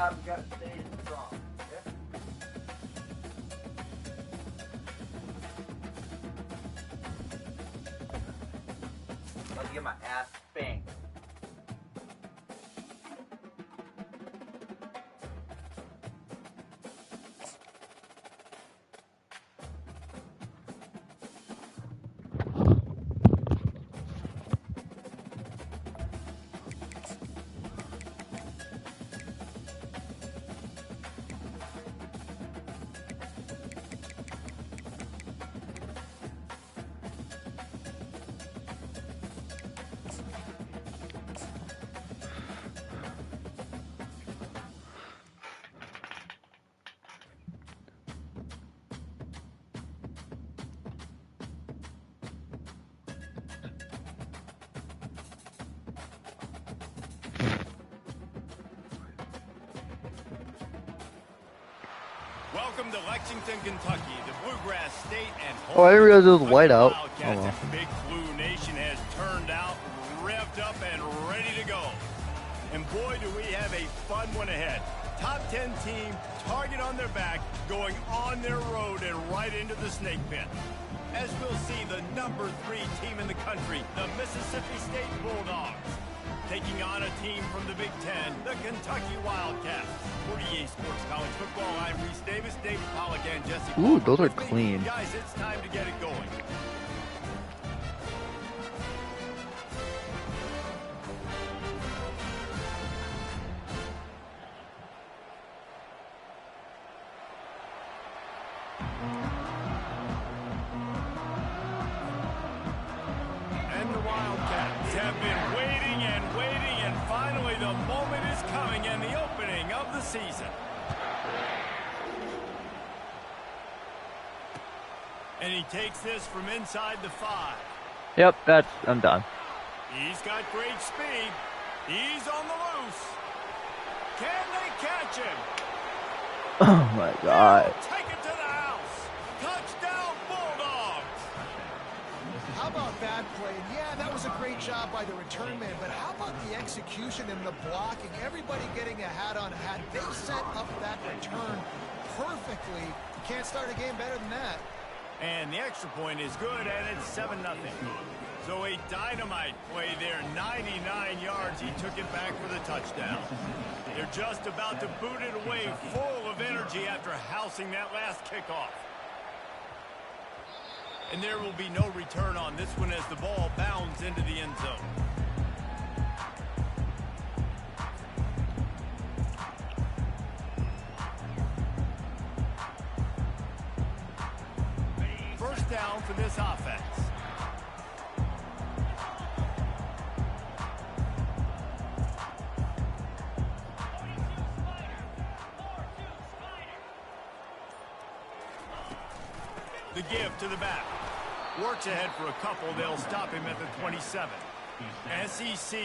job. You got to stay strong. Okay? Let me get my ass spanked. Welcome to Lexington, Kentucky, the Bluegrass State and Oh, I didn't realize it was white out. Oh, well. Big Blue Nation has turned out, revved up, and ready to go. And boy, do we have a fun one ahead. Top 10 team, target on their back, going on their road and right into the snake pit. As we'll see, the #3 team in the country, the Mississippi State Bulldogs, taking on a team from the Big Ten, the Kentucky Wildcats. For EA Sports College Football, I'm Reese Davis, David Pollack, and Jesse. Ooh, those are clean. Guys, it's time to get it going. And the Wildcats have been waiting and waiting, and finally the moment is coming and the opening of the season. And he takes this from inside the 5. Yep, I'm done. He's got great speed. He's on the loose. Can they catch him? Oh my God. Take it to the house. Touchdown, Bulldogs. How about that play? And yeah, that was a great job by the return man, but how about the execution and the blocking? Everybody getting a hat on hat. They set up that return perfectly. You can't start a game better than that. And the extra point is good, and it's 7-0. So a dynamite play there, 99 yards. He took it back for the touchdown. They're just about to boot it away, full of energy after housing that last kickoff. And there will be no return on this one as the ball bounds into the end zone. First down for this offense. The give to the back. Works ahead for a couple. They'll stop him at the 27. SEC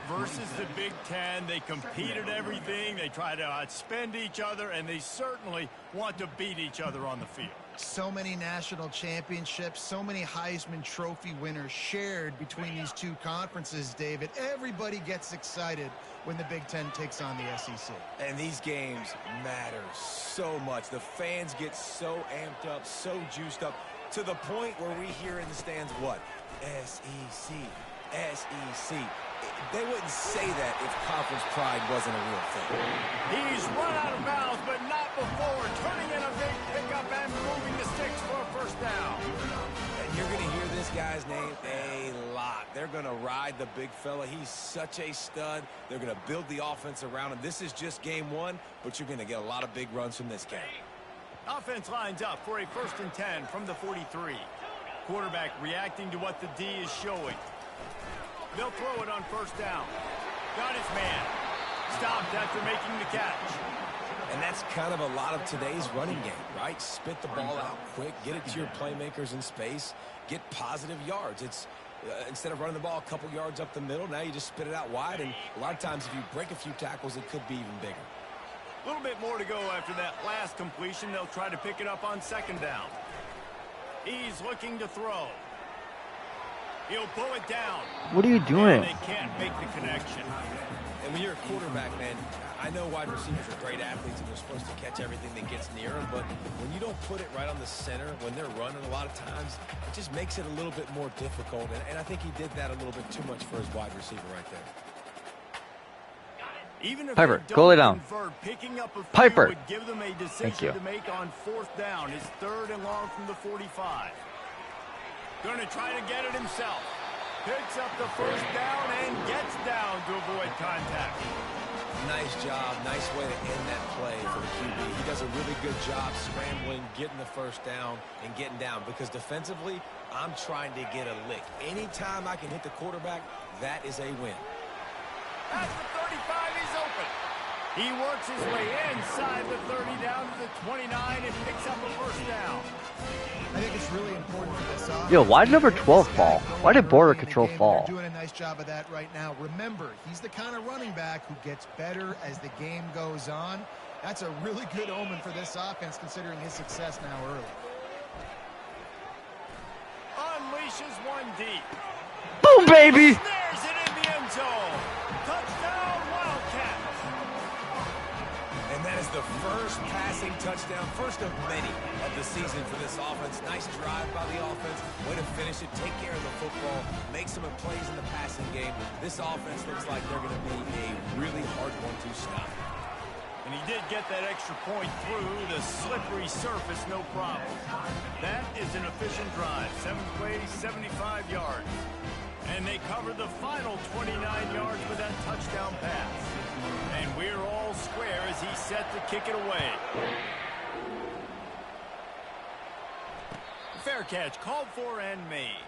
versus the Big Ten. They compete at everything. They try to outspend each other, and they certainly want to beat each other on the field. So many national championships, so many Heisman Trophy winners shared between these two conferences, David. Everybody gets excited when the Big Ten takes on the SEC. And these games matter so much. The fans get so amped up, so juiced up, to the point where we hear in the stands, what? SEC, SEC. They wouldn't say that if conference pride wasn't a real thing. He's run out of bounds, but not before. Turning in a big pickup and moving the sticks for a first down. And you're going to hear this guy's name a lot. They're going to ride the big fella. He's such a stud. They're going to build the offense around him. This is just game one, but you're going to get a lot of big runs from this guy. Offense lines up for a 1st and 10 from the 43. Quarterback reacting to what the D is showing. They'll throw it on first down. Got his man. Stopped after making the catch. And that's kind of a lot of today's running game, right? Spit the ball out quick, get it to your playmakers in space, get positive yards. It's instead of running the ball a couple yards up the middle, now you just spit it out wide, and a lot of times if you break a few tackles, it could be even bigger. A little bit more to go after that last completion. They'll try to pick it up on 2nd down. He's looking to throw. He'll pull it down. What are you doing? And they can't make the connection. And when you're a quarterback, man, I know wide receivers are great athletes and they're supposed to catch everything that gets near them, but when you don't put it right on the center, when they're running a lot of times, it just makes it a little bit more difficult. And I think he did that a little bit too much for his wide receiver right there. Even if Piper, they go lay don't down. convert, picking up a few Piper. would give them a Thank you. decision to make on 4th down. His 3rd and long from the 45. Going to try to get it himself. Picks up the 1st down and gets down to avoid contact. Nice job. Nice way to end that play for the QB. He does a really good job scrambling, getting the 1st down, and getting down. Because defensively, I'm trying to get a lick. Anytime I can hit the quarterback, that is a win. At the 35, he's open. He works his way inside the 30 down to the 29 and picks up a 1st down. I think it's really important for this offense. Yo, why did number 12 fall? Why did border control They're fall? doing a nice job of that right now. Remember, he's the kind of running back who gets better as the game goes on. That's a really good omen for this offense considering his success now early. Unleashes one deep. Boom, baby! Snares it in the end zone. Touchdown, Wildcats. And that is the first passing touchdown, first of many of the season for this offense. Nice drive by the offense. Way to finish it, take care of the football, make some plays in the passing game. This offense looks like they're going to be a really hard one to stop. And he did get that extra point through the slippery surface, no problem. That is an efficient drive. 7 plays, 75 yards. And they covered the final 29 yards with that touchdown pass. And we're all square as he's set to kick it away. Fair catch, called for and made.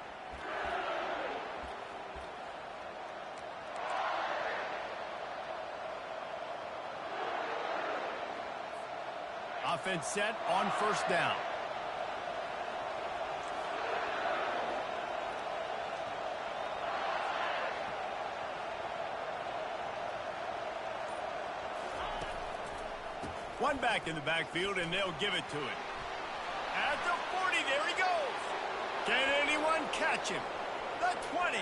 Offense set on 1st down. One back in the backfield, and they'll give it to it. At the 40, there he goes. Can anyone catch him? The 20.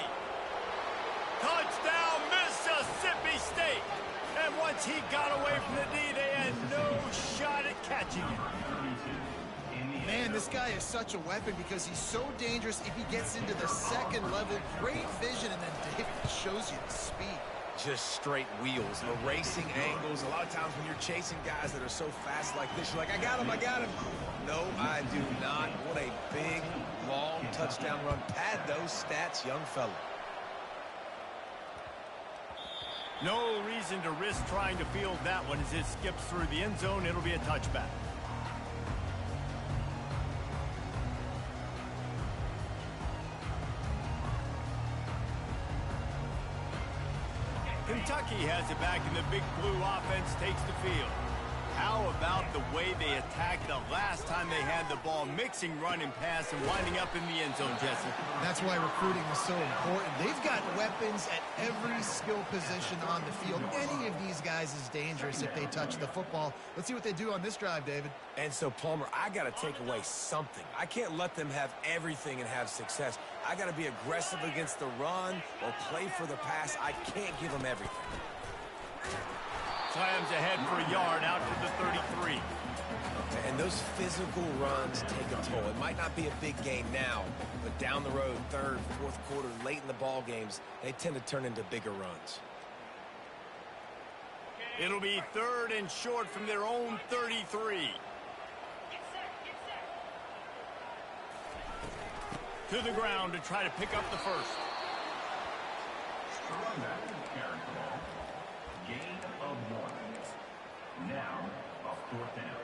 Touchdown, Mississippi State. And once he got away from the D, they had no shot at catching him. Man, this guy is such a weapon because he's so dangerous if he gets into the 2nd level. Great vision, and then David shows you the speed. Just straight wheels, erasing angles. A lot of times when you're chasing guys that are so fast like this, you're like, I got him, I got him. No, I do not. What a big, long touchdown run. Pad those stats, young fella. No reason to risk trying to field that one as it skips through the end zone. It'll be a touchback. Kentucky has it back, and the Big Blue offense takes the field. How about the way they attacked the last time they had the ball, mixing run and pass and winding up in the end zone, Jesse? That's why recruiting is so important. They've got weapons at every skill position on the field. Any of these guys is dangerous if they touch the football. Let's see what they do on this drive, David. And so, Palmer, I got to take away something. I can't let them have everything and have success. I got to be aggressive against the run or play for the pass. I can't give them everything. Slams ahead for a yard out to the 33. And those physical runs take a toll. It might not be a big game now, but down the road, 3rd, 4th quarter, late in the ball games, they tend to turn into bigger runs. It'll be 3rd and short from their own 33. To the ground to try to pick up the 1st. Gain of 1. Now, a 4th down.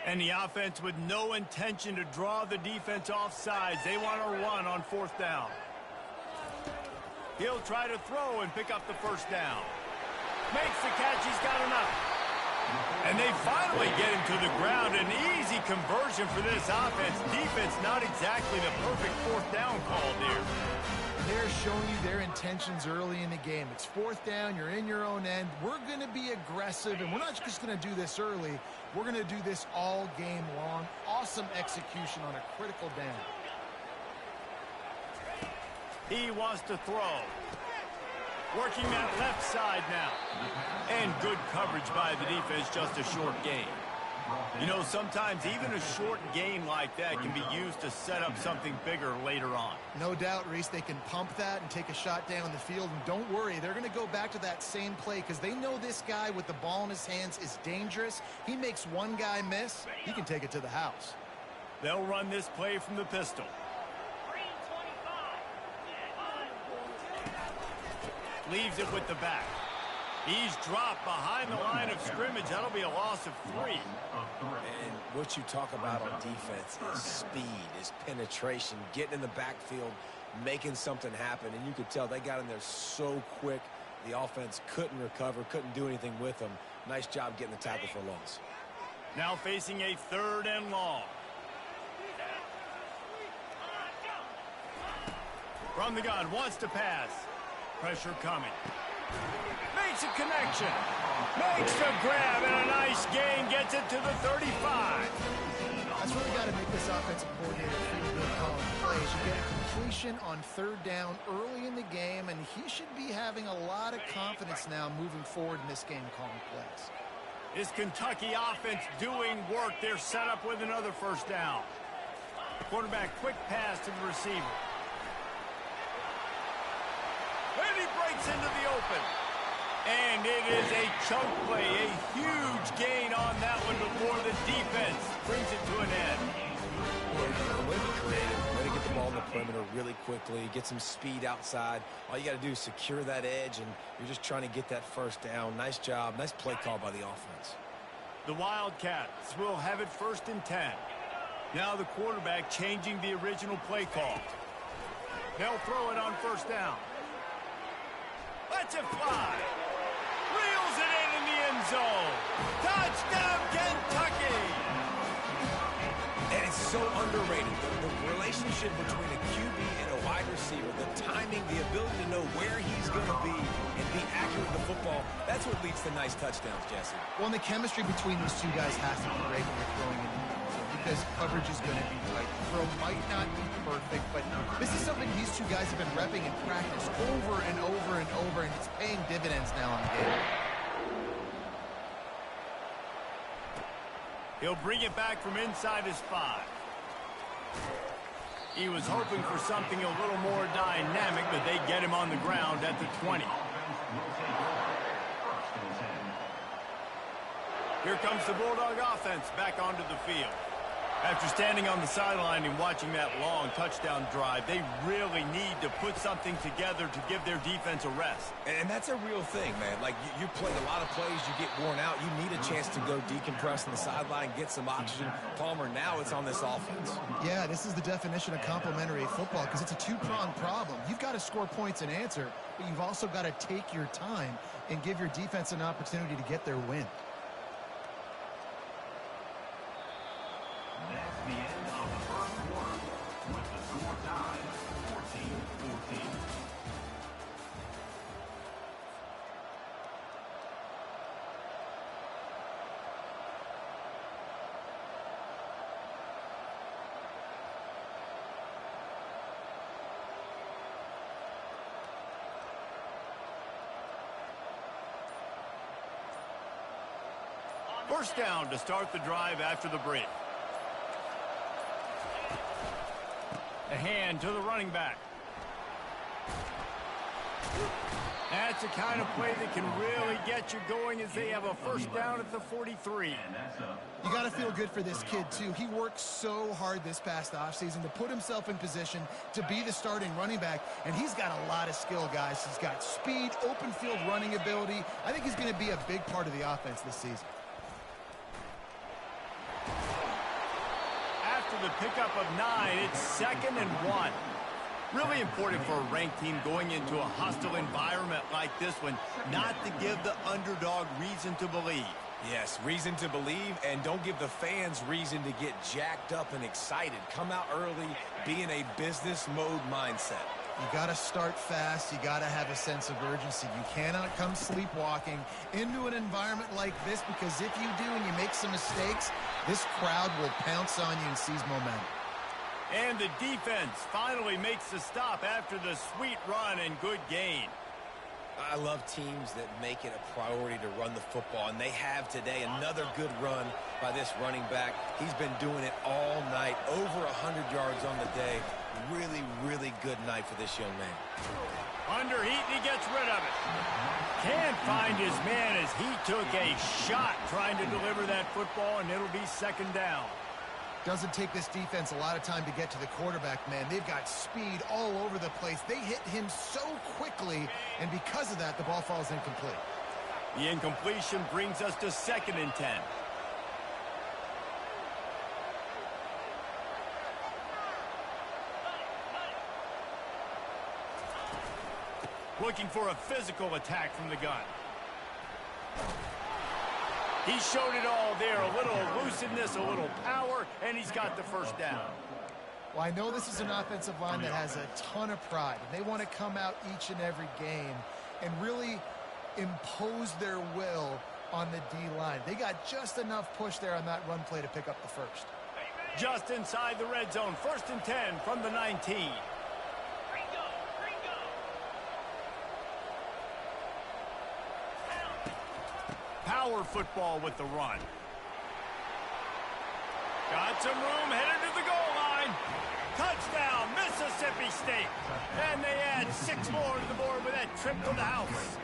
And the offense with no intention to draw the defense off sides. They want to run on 4th down. He'll try to throw and pick up the 1st down. Makes the catch. He's got enough. And they finally get him to the ground. An easy conversion for this offense. Defense not exactly the perfect 4th down call there. They're showing you their intentions early in the game. It's fourth down. You're in your own end. We're going to be aggressive, and we're not just going to do this early. We're going to do this all game long. Awesome execution on a critical down. He wants to throw. Working that left side now. And good coverage by the defense, just a short gain. You know, sometimes even a short game like that can be used to set up something bigger later on. No doubt, Reese, they can pump that and take a shot down the field. And don't worry, they're going to go back to that same play because they know this guy with the ball in his hands is dangerous. He makes one guy miss, he can take it to the house. They'll run this play from the pistol. Leaves it with the back. He's dropped behind the line of scrimmage. That'll be a loss of 3. And what you talk about on defense is speed, is penetration, getting in the backfield, making something happen. And you could tell they got in there so quick. The offense couldn't recover, couldn't do anything with them. Nice job getting the tackle for loss. Now facing a 3rd and long. From the gun, wants to pass. Pressure coming. Makes a connection. Makes the grab, and a nice gain. Gets it to the 35. That's really got to make this offensive coordinator feel good calling plays. You get a completion on 3rd down early in the game, and he should be having a lot of confidence now moving forward in this game calling plays. Is Kentucky offense doing work? They're set up with another 1st down. Quarterback, quick pass to the receiver. And he breaks into the open. And it is a chunk play, a huge gain on that one before the defense brings it to an end. Way to be creative, way to get the ball in the perimeter really quickly, get some speed outside. All you got to do is secure that edge, and you're just trying to get that 1st down. Nice job, nice play call by the offense. The Wildcats will have it 1st and 10. Now the quarterback changing the original play call. They'll throw it on 1st down. Lets it fly. Reels it in the end zone. Touchdown, Kentucky! And it's so underrated. The relationship between a QB and a wide receiver, the timing, the ability to know where he's going to be and be accurate with the football, that's what leads to nice touchdowns, Jesse. Well, and the chemistry between these two guys has to be great when you're throwing in because coverage is going to be tight. The throw might not be perfect, but this is something these two guys have been repping in practice over and over and over, and it's paying dividends now on the game. He'll bring it back from inside his 5. He was hoping for something a little more dynamic, but they get him on the ground at the 20. Here comes the Bulldog offense back onto the field. After standing on the sideline and watching that long touchdown drive, they really need to put something together to give their defense a rest. And that's a real thing, man. Like, you played a lot of plays, you get worn out. You need a chance to go decompress on the sideline, get some oxygen. Palmer, now it's on this offense. Yeah, this is the definition of complementary football because it's a two-pronged problem. You've got to score points and answer, but you've also got to take your time and give your defense an opportunity to get their win. That's the end of the 1st quarter, with the score tied 14-14. First down to start the drive after the break. A hand to the running back. That's the kind of play that can really get you going as they have a 1st down at the 43. You got to feel good for this kid, too. He worked so hard this past offseason to put himself in position to be the starting running back, and he's got a lot of skill, guys. He's got speed, open field running ability. I think he's going to be a big part of the offense this season. After the pickup of 9, it's 2nd and 1. Really important for a ranked team going into a hostile environment like this one, not to give the underdog reason to believe. Yes, reason to believe, and don't give the fans reason to get jacked up and excited. Come out early, be in a business mode mindset. You got to start fast. You got to have a sense of urgency. You cannot come sleepwalking into an environment like this, because if you do and you make some mistakes, this crowd will pounce on you and seize momentum. And the defense finally makes the stop after the sweet run and good gain. I love teams that make it a priority to run the football, and they have today. Another good run by this running back. He's been doing it all night, over 100 yards on the day. Really, really good night for this young man. Under heat, and he gets rid of it. Can't find his man as he took a shot trying to deliver that football, and it'll be second down. Doesn't take this defense a lot of time to get to the quarterback, man. They've got speed all over the place. They hit him so quickly, and because of that, the ball falls incomplete. The incompletion brings us to 2nd and 10. Looking for a physical attack from the gun. He showed it all there. A little elusiveness, a little power, and he's got the first down. Well, I know this is an offensive line that has a ton of pride, and they want to come out each and every game and really impose their will on the D-line. They got just enough push there on that run play to pick up the first. Just inside the red zone. 1st and 10 from the 19. Power football with the run. Got some room, headed to the goal line. Touchdown, Mississippi State. And they add 6 more to the board with that trip to the house.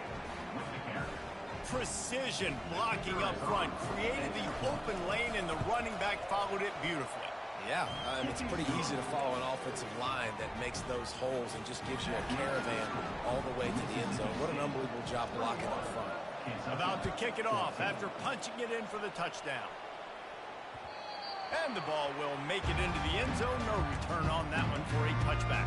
Precision blocking up front created the open lane, and the running back followed it beautifully. Yeah, it's pretty easy to follow an offensive line that makes those holes and just gives you a caravan all the way to the end zone. What an unbelievable job blocking up front. About to kick it off after punching it in for the touchdown. And the ball will make it into the end zone. No return on that one for a touchback.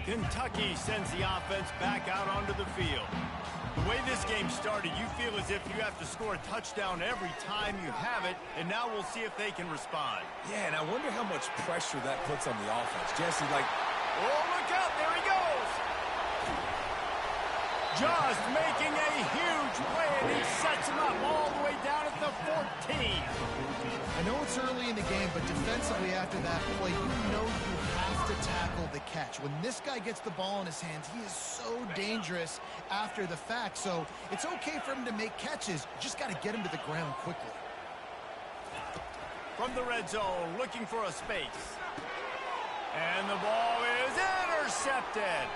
Kentucky sends the offense back out onto the field. The way this game started, you feel as if you have to score a touchdown every time you have it, and now we'll see if they can respond. Yeah, and I wonder how much pressure that puts on the offense. Jesse, oh, look out, there he goes! Just making a huge play, and he sets him up all the way down at the 14. I know it's early in the game, but defensively after that play, you know you have to tackle the catch. When this guy gets the ball in his hands, he is so dangerous after the fact. So it's okay for him to make catches. You just got to get him to the ground quickly. From the red zone, looking for a space. And the ball is intercepted.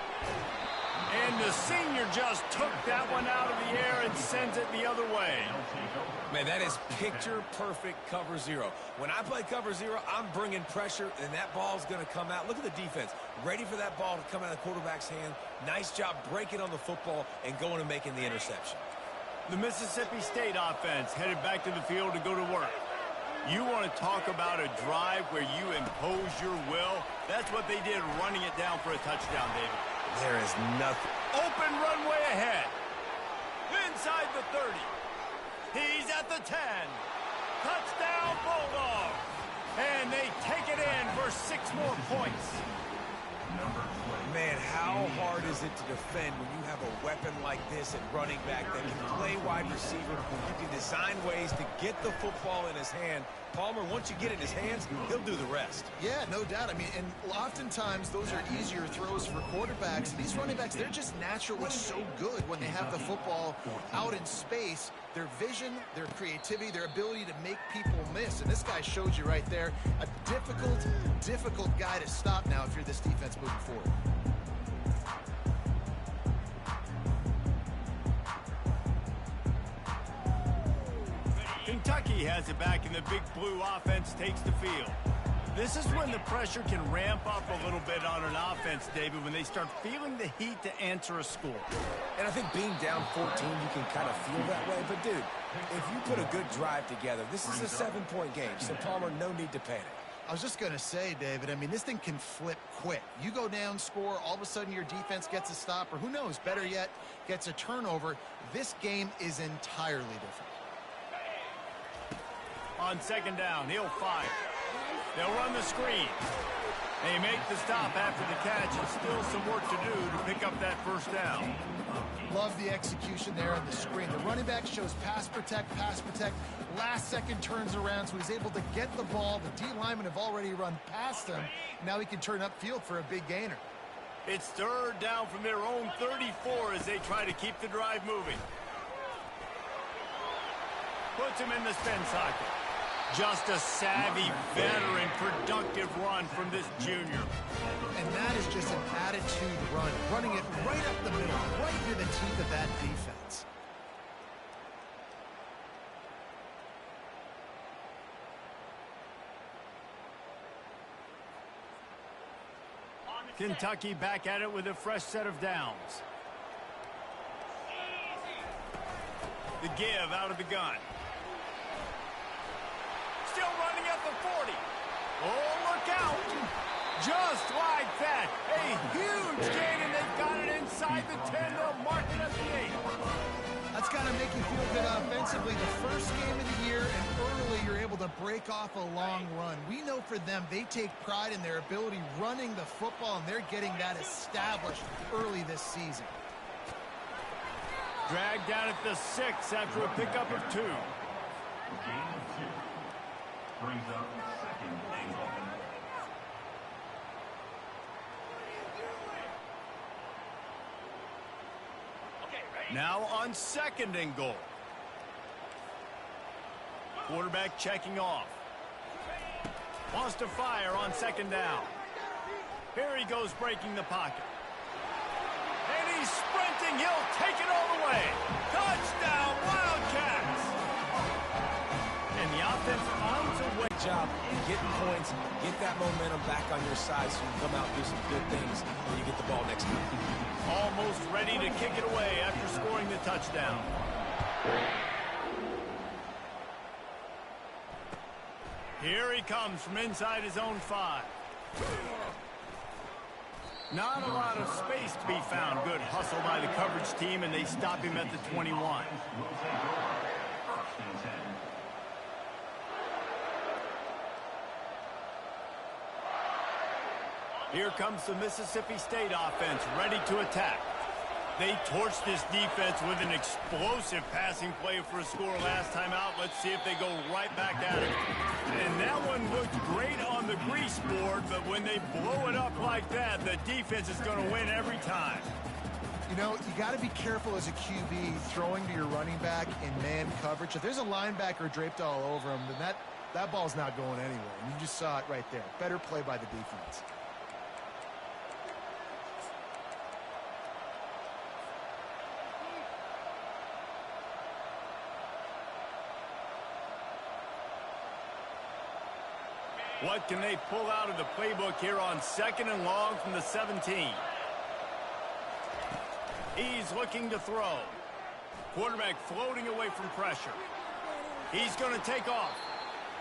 And the senior just took that one out of the air and sends it the other way. man, that is picture-perfect cover zero. When I play cover zero, I'm bringing pressure, and that ball's going to come out. Look at the defense. Ready for that ball to come out of the quarterback's hand. Nice job breaking on the football and going and making the interception. The Mississippi State offense headed back to the field to go to work. You want to talk about a drive where you impose your will? That's what they did, running it down for a touchdown, David. There is nothing. Open runway ahead. Inside the 30. He's at the 10. Touchdown, Bulldogs. And they take it in for 6 more points. Man, how hard is it to defend when you have a weapon like this at running back that can play wide receiver? You can design ways to get the football in his hand. Palmer, once you get it in his hands, he'll do the rest. Yeah, no doubt. I mean, and oftentimes those are easier throws for quarterbacks. These running backs, they're just naturally so good when they have the football out in space. Their vision, their creativity, their ability to make people miss. And this guy showed you right there, a difficult guy to stop now if you're this defense moving forward. Kentucky has it back, and the Big Blue offense takes the field. This is when the pressure can ramp up a little bit on an offense, David, when they start feeling the heat to answer a score. And I think being down 14, you can kind of feel that way. But, dude, if you put a good drive together, this is a 7-point game, so Palmer, no need to panic. I was just going to say, David, I mean, this thing can flip quick. You go down, score, all of a sudden your defense gets a stop, or who knows, better yet, gets a turnover. This game is entirely different. On second down, he'll fire. They'll run the screen. They make the stop after the catch, and still some work to do to pick up that first down. Love the execution there on the screen. The running back shows pass protect, last second turns around, so he's able to get the ball. The D linemen have already run past him. Now he can turn upfield for a big gainer. It's third down from their own 34 as they try to keep the drive moving. Puts him in the spin cycle. Just a savvy, veteran, productive run from this junior. And that is just an attitude run. Running it right up the middle, right near the teeth of that defense. Kentucky back at it with a fresh set of downs. The give out of the gun. Still running at the 40. Oh, look out. Just like that. A huge gain, and they've got it inside the 10. They'll mark it at the 8. That's got to make you feel good offensively. The first game of the year, and early you're able to break off a long run. We know for them, they take pride in their ability running the football, and they're getting that established early this season. Dragged down at the 6 after a pickup of 2. Gain of 2. Brings up second and goal. Now on second and goal. Quarterback checking off. Wants to fire on second down. Here he goes breaking the pocket. And he's sprinting. He'll take it all the way. Touchdown, Wildcats! And the offense on its way. Job getting points, get that momentum back on your side so you can come out and do some good things when you get the ball next time. Almost ready to kick it away after scoring the touchdown. Here he comes from inside his own 5. Not a lot of space to be found. Good hustle by the coverage team, and they stop him at the 21. Will take over. First and 10. Here comes the Mississippi State offense, ready to attack. They torched this defense with an explosive passing play for a score last time out. Let's see if they go right back at it. And that one looked great on the grease board, but when they blow it up like that, the defense is going to win every time. You know, you got to be careful as a QB throwing to your running back in man coverage. If there's a linebacker draped all over him, then that ball's not going anywhere. And you just saw it right there. Better play by the defense. What can they pull out of the playbook here on second and long from the 17? He's looking to throw. Quarterback floating away from pressure. He's going to take off.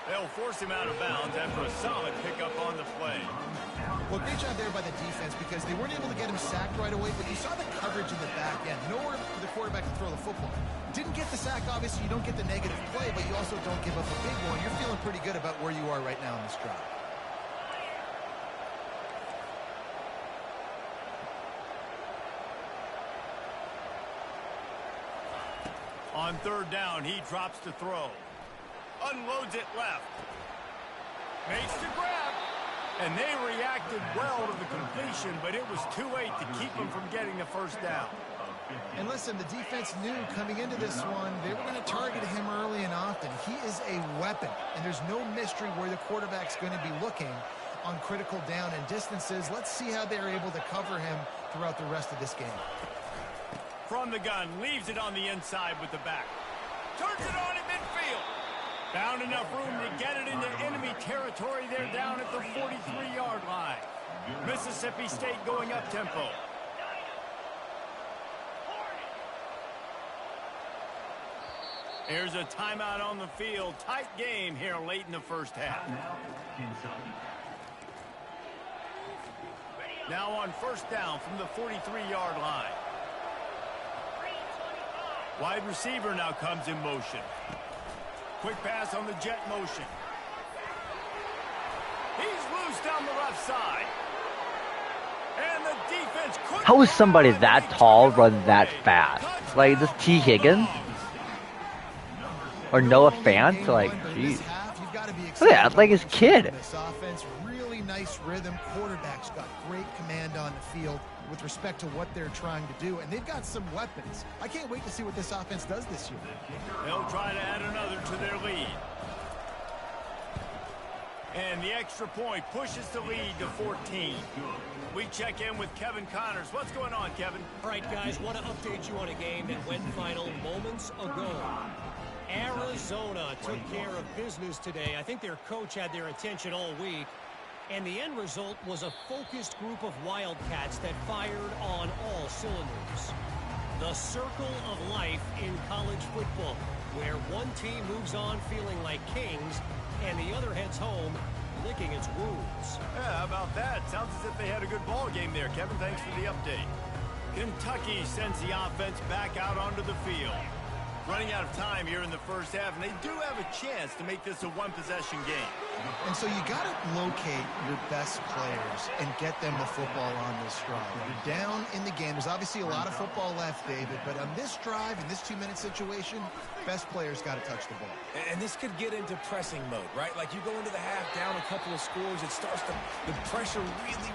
They'll force him out of bounds after a solid pickup on the play. Well, great job there by the defense because they weren't able to get him sacked right away, but you saw the coverage in the back end. Nowhere for the quarterback to throw the football. Didn't get the sack, obviously. You don't get the negative play, but you also don't give up a big one. You're feeling pretty good about where you are right now in this drive. On third down, he drops to throw. Unloads it left. Makes the grab. And they reacted well to the completion, but it was too late to keep them from getting the first down. And listen, the defense knew coming into this one, they were going to target him early and often. He is a weapon, and there's no mystery where the quarterback's going to be looking on critical down and distances. Let's see how they're able to cover him throughout the rest of this game. From the gun, leaves it on the inside with the back. Turns it on in midfield. Found enough room to get it into enemy territory. They're down at the 43-yard line. Mississippi State going up tempo. Here's a timeout on the field. Tight game here late in the first half. Now, Kentucky. Now on first down from the 43-yard line. Wide receiver now comes in motion. Quick pass on the jet motion. He's loose down the left side. And the defense couldn't. How is somebody that tall run that fast? Like this T. Higgins or Noah Fant? Like, jeez. Look at that, like his kid. This offense, really nice rhythm. Quarterback's got great command on the field with respect to what they're trying to do, and they've got some weapons. I can't wait to see what this offense does this year. They'll try to add another to their lead. And the extra point pushes the lead to 14. We check in with Kevin Connors. What's going on, Kevin? All right, guys, want to update you on a game that went final moments ago. Arizona took care of business today. I think their coach had their attention all week. And the end result was a focused group of Wildcats that fired on all cylinders. The circle of life in college football, where one team moves on feeling like kings and the other heads home licking its wounds. Yeah, how about that? Sounds as if they had a good ball game there, Kevin. Thanks for the update. Kentucky sends the offense back out onto the field. Running out of time here in the first half, and they do have a chance to make this a one-possession game. And so you got to locate your best players and get them the football on this drive. You're down in the game. There's obviously a lot of football left, David, but on this drive, in this 2-minute situation, best players got to touch the ball. And this could get into pressing mode, right? Like you go into the half down a couple of scores, it starts to, the pressure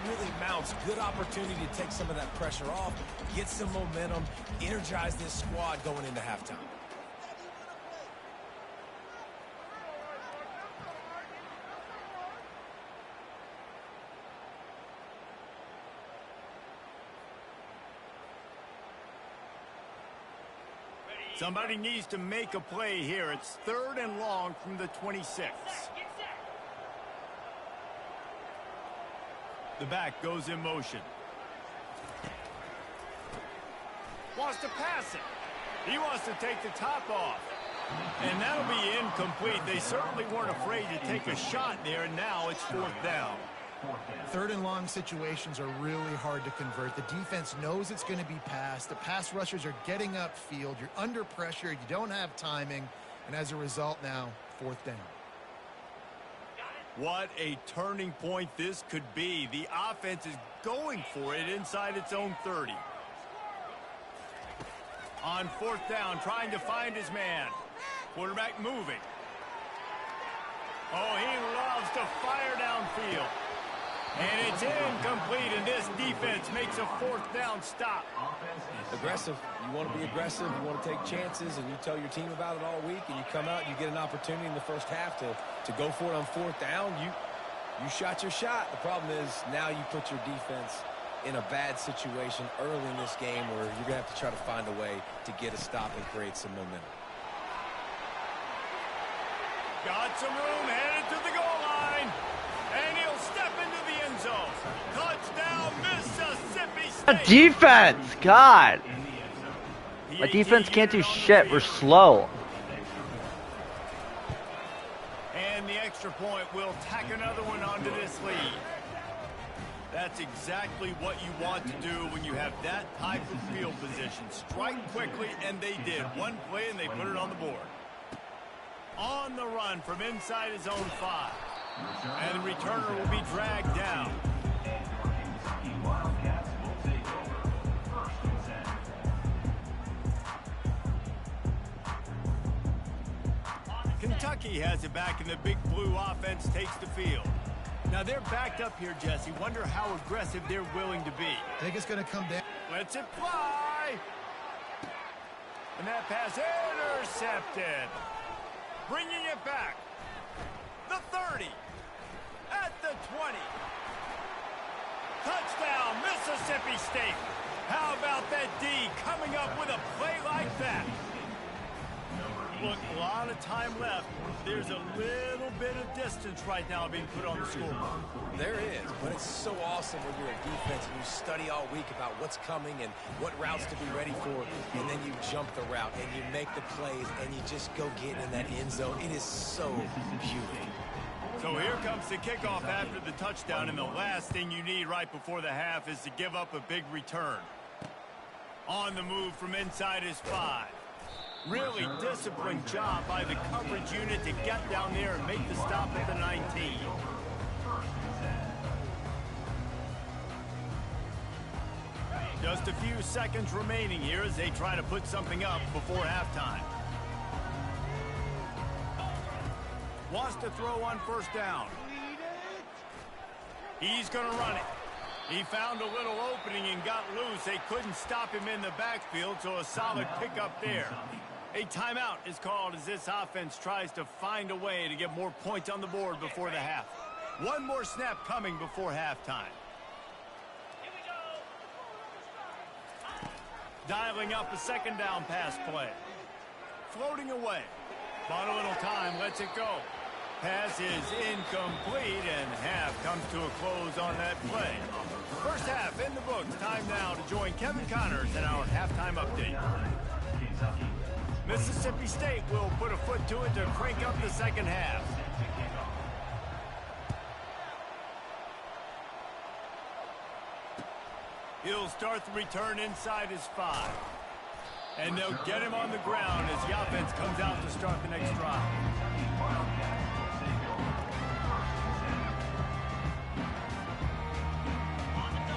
really mounts. Good opportunity to take some of that pressure off, get some momentum, energize this squad going into halftime. Somebody needs to make a play here. It's 3rd and long from the 26. The back goes in motion. Wants to pass it. He wants to take the top off. And that'll be incomplete. They certainly weren't afraid to take a shot there, and now it's 4th down. 3rd and long situations are really hard to convert. The defense knows it's going to be passed. The pass rushers are getting upfield. You're under pressure. You don't have timing. And as a result now, 4th down. What a turning point this could be. The offense is going for it inside its own 30. On 4th down, trying to find his man. Quarterback moving. Oh, he loves to fire downfield. And it's incomplete, and this defense makes a 4th down stop. Aggressive. You want to be aggressive. You want to take chances, and you tell your team about it all week, and you come out and you get an opportunity in the first half to go for it on 4th down. You shot your shot. The problem is now you put your defense in a bad situation early in this game where you're going to have to try to find a way to get a stop and create some momentum. Got some room, headed to the goal line. And he'll step into the end zone. Touchdown, Mississippi State. Defense, God. My defense can't do shit. We're slow. And the extra point will tack another one onto this lead. That's exactly what you want to do when you have that type of field position. Strike quickly, and they did. One play, and they put it on the board. On the run from inside his own 5. And the returner will be dragged down. Kentucky Wildcats will take over 1st and 10. Kentucky has it back, and the big blue offense takes the field. Now they're backed up here, Jesse. Wonder how aggressive they're willing to be. I think it's going to come down. Lets it fly. And that pass intercepted. Bringing it back. The 30. At the 20. Touchdown, Mississippi State. How about that D coming up with a play like that? Look, a lot of time left. There's a little bit of distance right now being put on the scoreboard. There is, but it's so awesome when you're a defense and you study all week about what's coming and what routes to be ready for, and then you jump the route and you make the plays and you just go get in that end zone. It is so beautiful. So here comes the kickoff after the touchdown, and the last thing you need right before the half is to give up a big return. On the move from inside his 5. Really disciplined job by the coverage unit to get down there and make the stop at the 19. Just a few seconds remaining here as they try to put something up before halftime. Wants to throw on first down. He's going to run it. He found a little opening and got loose. They couldn't stop him in the backfield, so a solid pickup there. A timeout is called as this offense tries to find a way to get more points on the board before the half. One more snap coming before halftime. Dialing up a second down pass play. Floating away. Bought a little time, lets it go. Pass is incomplete, and half comes to a close on that play. First half in the books. Time now to join Kevin Connors in our halftime update. Mississippi State will put a foot to it to crank up the second half. He'll start the return inside his 5. And they'll get him on the ground as the offense comes out to start the next drive.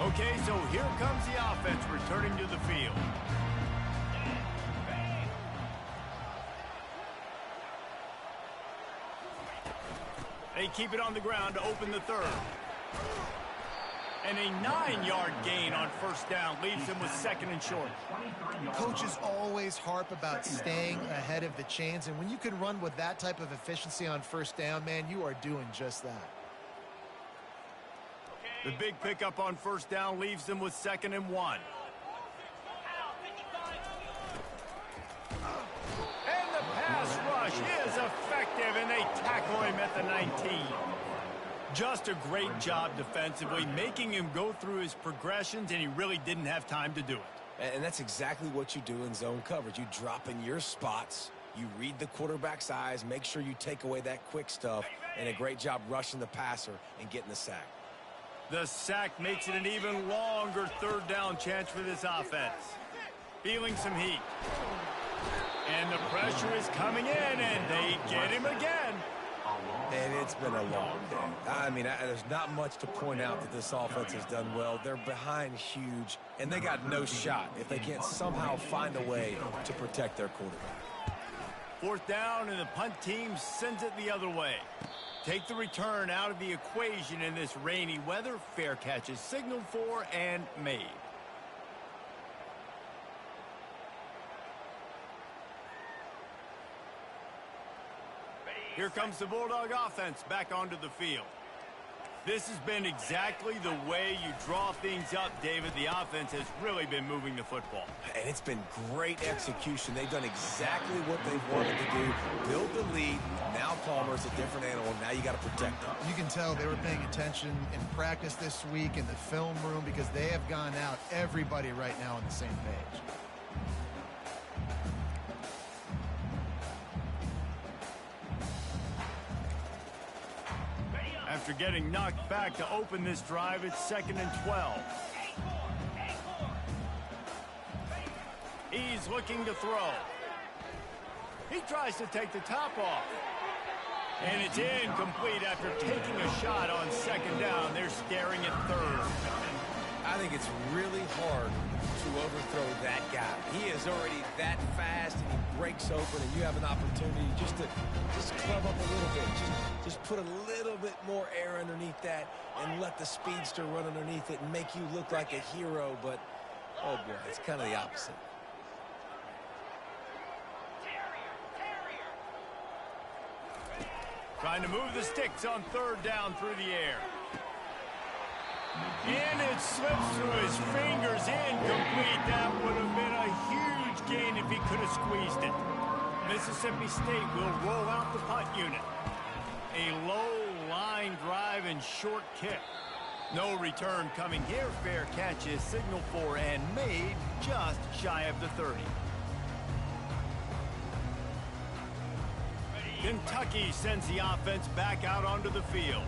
Okay, so here comes the offense returning to the field. They keep it on the ground to open the third. And a 9-yard gain on first down leaves them with second and short. Coaches always harp about staying ahead of the chains, and when you can run with that type of efficiency on first down, man, you are doing just that. The big pickup on first down leaves them with second and 1. And the pass rush is effective, and they tackle him at the 19. Just a great job defensively, making him go through his progressions, and he really didn't have time to do it. And that's exactly what you do in zone coverage. You drop in your spots, you read the quarterback's eyes, make sure you take away that quick stuff, and a great job rushing the passer and getting the sack. The sack makes it an even longer third down chance for this offense. Feeling some heat. And the pressure is coming in, and they get him again. And it's been a long day. I mean, there's not much to point out that this offense has done well. They're behind huge, and they got no shot if they can't somehow find a way to protect their quarterback. Fourth down, and the punt team sends it the other way. Take the return out of the equation in this rainy weather. Fair catch is signaled for and made. Here comes the Bulldog offense back onto the field. This has been exactly the way you draw things up, David. The offense has really been moving the football. And it's been great execution. They've done exactly what they've wanted to do. Build the lead. Now Palmer's a different animal. Now you got to protect them. You can tell they were paying attention in practice this week in the film room because they have gone out, everybody right now on the same page. After getting knocked back to open this drive, it's 2nd and 12. He's looking to throw. He tries to take the top off. And it's incomplete after taking a shot on second down. They're staring at third. I think it's really hard to overthrow that guy. He is already that fast, and he breaks open, and you have an opportunity just to club up a little bit. Just put a little bit more air underneath that and let the speedster run underneath it and make you look like a hero. But, oh, boy, it's kind of the opposite. Trying to move the sticks on third down through the air. And it slips through his fingers, incomplete. That would have been a huge gain if he could have squeezed it. Mississippi State will roll out the punt unit. A low line drive and short kick. No return coming here. Fair catch is signaled for and made just shy of the 30. Kentucky sends the offense back out onto the field.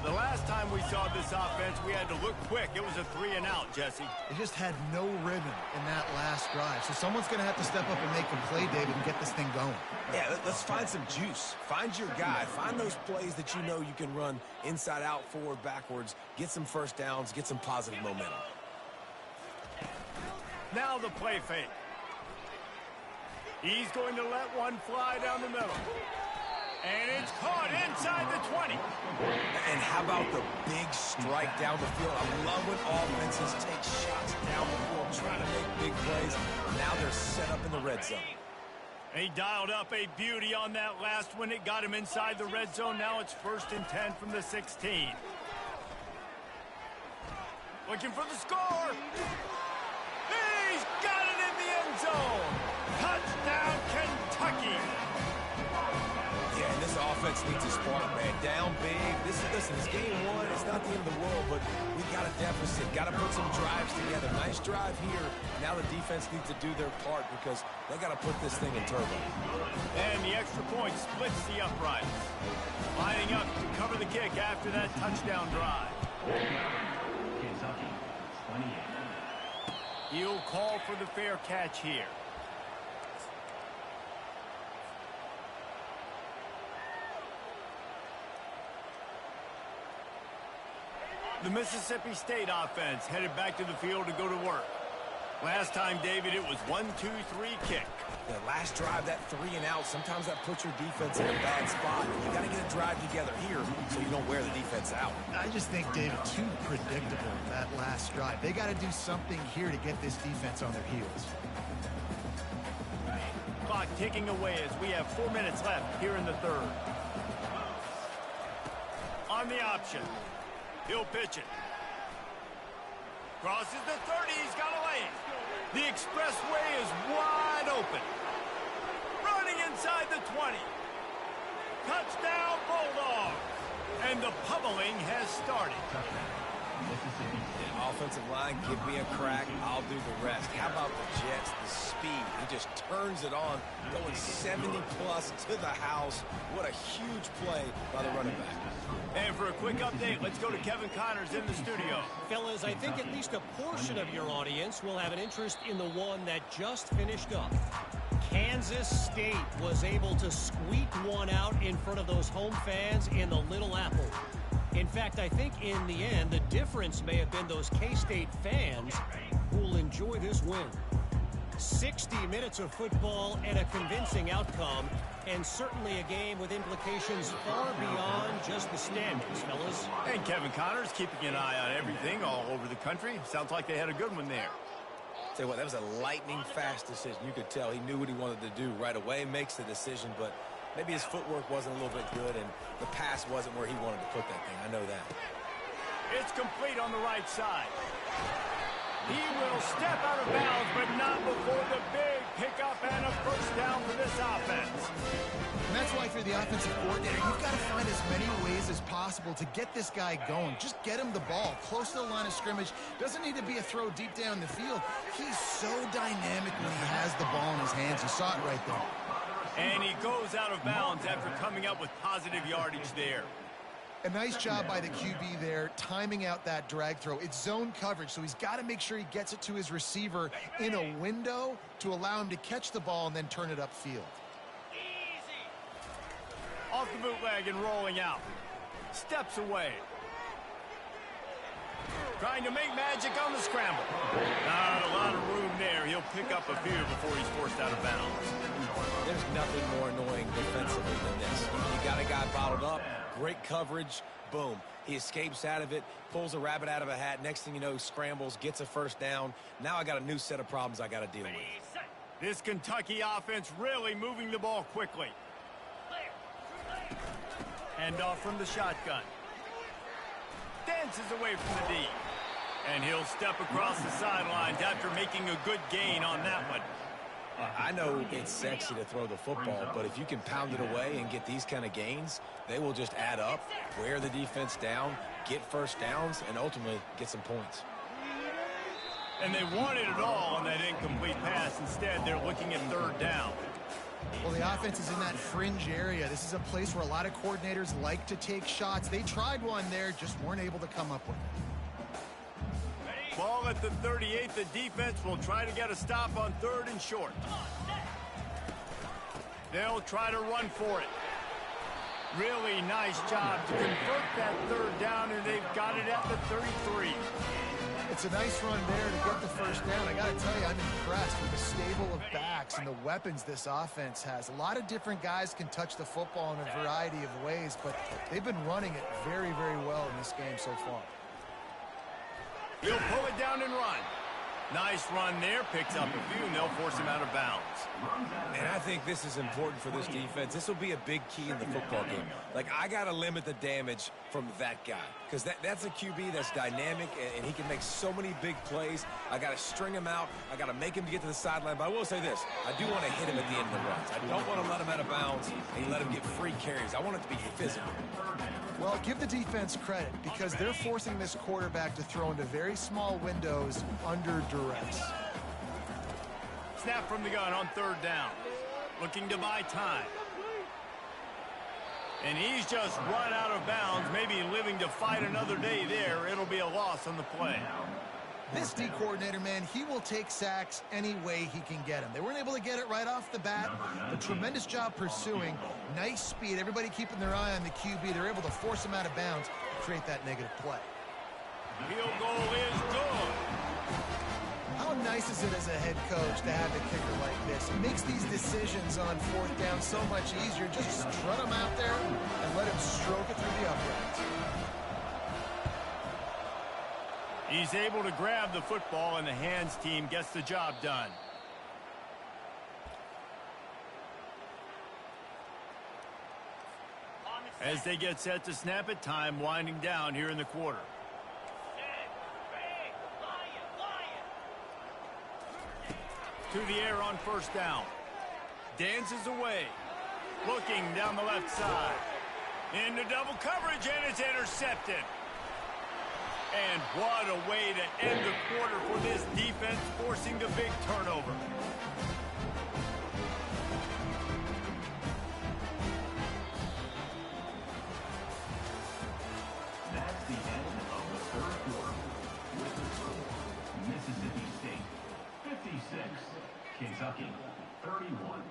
The last time we saw this offense, we had to look quick. It was a 3-and-out, Jesse. They just had no rhythm in that last drive. So someone's going to have to step up and make a play, David, and get this thing going. Yeah, let's find some juice. Find your guy. Find those plays that you know you can run inside out, forward, backwards. Get some first downs. Get some positive momentum. Now the play fake. He's going to let one fly down the middle. And it's caught inside the 20. And how about the big strike down the field? I love when offenses take shots down the field, trying to make big plays. Now they're set up in the red zone. He dialed up a beauty on that last one. It got him inside the red zone. Now it's 1st and 10 from the 16. Looking for the score. He's got it in the end zone. Touchdown, Kentucky. Yeah, and this offense needs a spark, man. Down big. Listen, it's game one. It's not the end of the world, but we got a deficit. Got to put some drives together. Nice drive here. Now the defense needs to do their part because they got to put this thing in turbo. And the extra point splits the uprights. Lining up to cover the kick after that touchdown drive. Kentucky, 28. He'll call for the fair catch here. The Mississippi State offense headed back to the field to go to work. Last time, David, it was 1-2-3 kick. The last drive, that 3-and-out, sometimes that puts your defense in a bad spot. You got to get a drive together here so you don't wear the defense out. I just think, David, too predictable, that last drive. They got to do something here to get this defense on their heels. Clock ticking away as we have 4 minutes left here in the third. On the option. He'll pitch it. Crosses the 30. He's got a lane. The expressway is wide open. Running inside the 20. Touchdown, Bulldogs. And the pummeling has started. Offensive line, give me a crack. I'll do the rest. How about the Jets? The speed. He just turns it on, going 70-plus to the house. What a huge play by the running back. And for a quick update, let's go to Kevin Connors in the studio. Fellas, I think at least a portion of your audience will have an interest in the one that just finished up. Kansas State was able to squeak one out in front of those home fans in the Little Apple. In fact, I think in the end, the difference may have been those K-State fans who will enjoy this win. 60 minutes of football and a convincing outcome, and certainly a game with implications far beyond just the standings, fellas. And Kevin Connors keeping an eye on everything all over the country. Sounds like they had a good one there. Tell you what, that was a lightning-fast decision. You could tell he knew what he wanted to do right away, makes the decision, but maybe his footwork wasn't a little bit good, and the pass wasn't where he wanted to put that thing. I know that. It's complete on the right side. He will step out of bounds, but not before the big pickup and a first down for this offense. And that's why, for the offensive coordinator, you've got to find as many ways as possible to get this guy going. Just get him the ball close to the line of scrimmage. Doesn't need to be a throw deep down the field. He's so dynamic when he has the ball in his hands. You saw it right there. And he goes out of bounds after coming up with positive yardage there. A nice job by the QB there, timing out that drag throw. It's zone coverage, so he's got to make sure he gets it to his receiver in a window to allow him to catch the ball and then turn it upfield. Off the bootleg and rolling out. Steps away. Trying to make magic on the scramble. Not a lot of room there. He'll pick up a few before he's forced out of bounds. There's nothing more annoying defensively than this. You got a guy bottled up, great coverage, boom. He escapes out of it, pulls a rabbit out of a hat. Next thing you know, scrambles, gets a first down. Now I got a new set of problems I got to deal with. This Kentucky offense really moving the ball quickly. Hand off from the shotgun. Dances away from the D. And he'll step across the sidelines after making a good gain on that one. I know it's sexy to throw the football, but if you can pound it away and get these kind of gains, they will just add up, wear the defense down, get first downs, and ultimately get some points. And they wanted it all on that incomplete pass. Instead, they're looking at third down. Well, the offense is in that fringe area. This is a place where a lot of coordinators like to take shots. They tried one there, just weren't able to come up with it. Ball at the 38. The defense will try to get a stop on third and short. They'll try to run for it. Really nice job to convert that third down, and they've got it at the 33. It's a nice run there to get the first down. I got to tell you, I'm impressed with the stable of backs and the weapons this offense has. A lot of different guys can touch the football in a variety of ways, but they've been running it very, very well in this game so far. He'll pull it down and run. Nice run there. Picks up a few, and they'll force him out of bounds. And I think this is important for this defense. This will be a big key in the football game. Like, I got to limit the damage from that guy because that's a QB that's dynamic, and he can make so many big plays. I got to string him out. I got to make him get to the sideline. But I will say this. I do want to hit him at the end of the runs. I don't want to let him out of bounds and let him get free carries. I want it to be physical. Well, give the defense credit because they're forcing this quarterback to throw into very small windows under duress. Snap from the gun on third down. Looking to buy time. And he's just run out of bounds, maybe living to fight another day there. It'll be a loss on the play. This D coordinator, man, he will take sacks any way he can get them. They weren't able to get it right off the bat, but tremendous job pursuing. Nice speed. Everybody keeping their eye on the QB. They're able to force him out of bounds and create that negative play. Field goal is good. How nice is it as a head coach to have a kicker like this? It makes these decisions on fourth down so much easier. Just strut him out there and let him stroke it through the uprights. He's able to grab the football, and the hands team gets the job done. As they get set to snap it, time winding down here in the quarter. To the air on first down. Dances away. Looking down the left side. Into double coverage, and it's intercepted. And what a way to end the quarter for this defense, forcing the big turnover. That's the end of the third quarter. With the score, Mississippi State 56, Kentucky 31.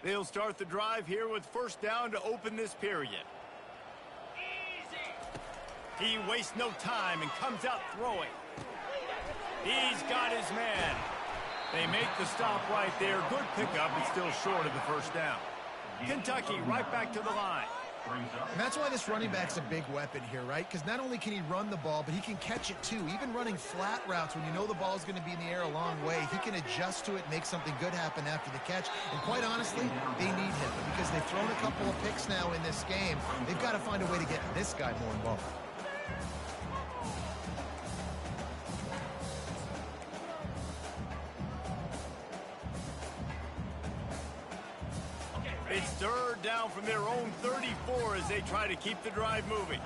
They'll start the drive here with first down to open this period. He wastes no time and comes out throwing. He's got his man. They make the stop right there. Good pickup, but still short of the first down. Kentucky right back to the line. And that's why this running back's a big weapon here, right? Because not only can he run the ball, but he can catch it too. Even running flat routes when you know the ball's going to be in the air a long way, he can adjust to it, make something good happen after the catch. And quite honestly, they need him because they've thrown a couple of picks now in this game. They've got to find a way to get this guy more involved. It's third down from their own 34 as they try to keep the drive moving.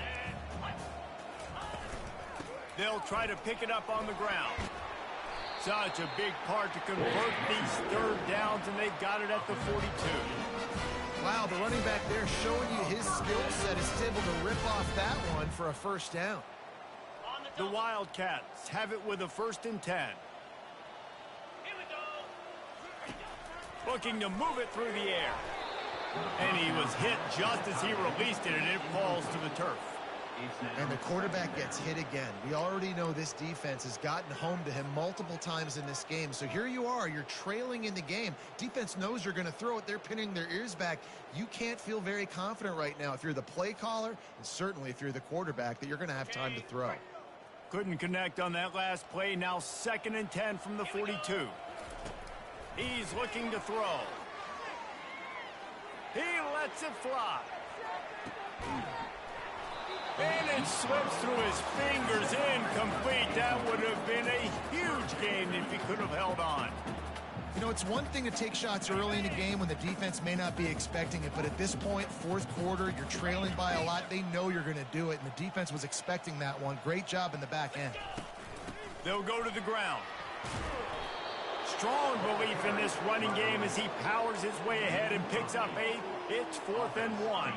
They'll try to pick it up on the ground. Such a big part to convert these third downs, and they've got it at the 42. Wow, the running back there showing you his skill set is able to rip off that one for a first down. The Wildcats have it with a 1st and 10. Looking to move it through the air. And he was hit just as he released it, and it falls to the turf. And the quarterback gets hit again. We already know this defense has gotten home to him multiple times in this game. So here you are, you're trailing in the game. Defense knows you're going to throw it. They're pinning their ears back. You can't feel very confident right now if you're the play caller, and certainly if you're the quarterback, that you're going to have time to throw. Couldn't connect on that last play. Now 2nd and 10 from the 42. He's looking to throw. He lets it fly. And it slips through his fingers, incomplete. That would have been a huge gain if he could have held on. You know, it's one thing to take shots early in a game when the defense may not be expecting it, but at this point, fourth quarter, you're trailing by a lot. They know you're going to do it, and the defense was expecting that one. Great job in the back end. They'll go to the ground. Strong belief in this running game as he powers his way ahead and picks up 8. It's 4th and 1.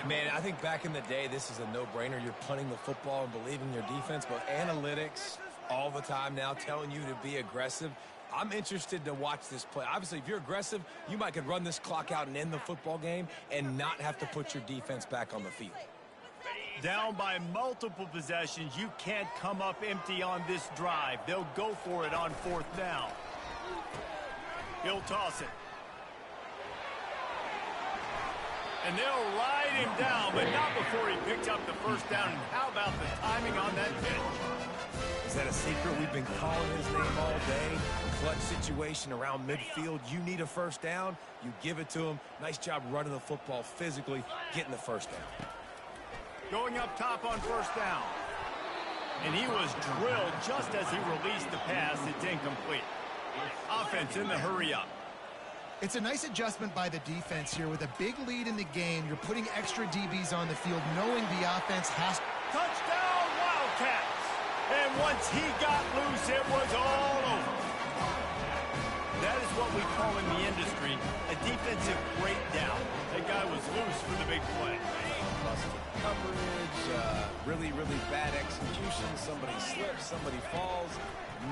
Man, I think back in the day, this is a no-brainer. You're punting the football and believing your defense, but analytics all the time now telling you to be aggressive. I'm interested to watch this play. Obviously, if you're aggressive, you might could run this clock out and end the football game and not have to put your defense back on the field. Down by multiple possessions, you can't come up empty on this drive. They'll go for it on 4th down. He'll toss it. And they'll ride him down, but not before he picks up the first down. And how about the timing on that pitch? Is that a secret? We've been calling his name all day. Clutch situation around midfield. You need a first down, you give it to him. Nice job running the football physically, getting the first down. Going up top on 1st down. And he was drilled just as he released the pass. It's incomplete. Offense in the hurry-up. It's a nice adjustment by the defense here. With a big lead in the game, you're putting extra DBs on the field, knowing the offense has... Touchdown, Wildcats! And once he got loose, it was all over. That is what we call in the industry a defensive breakdown. That guy was loose for the big play. Busted coverage, really bad execution. Somebody slips, somebody falls.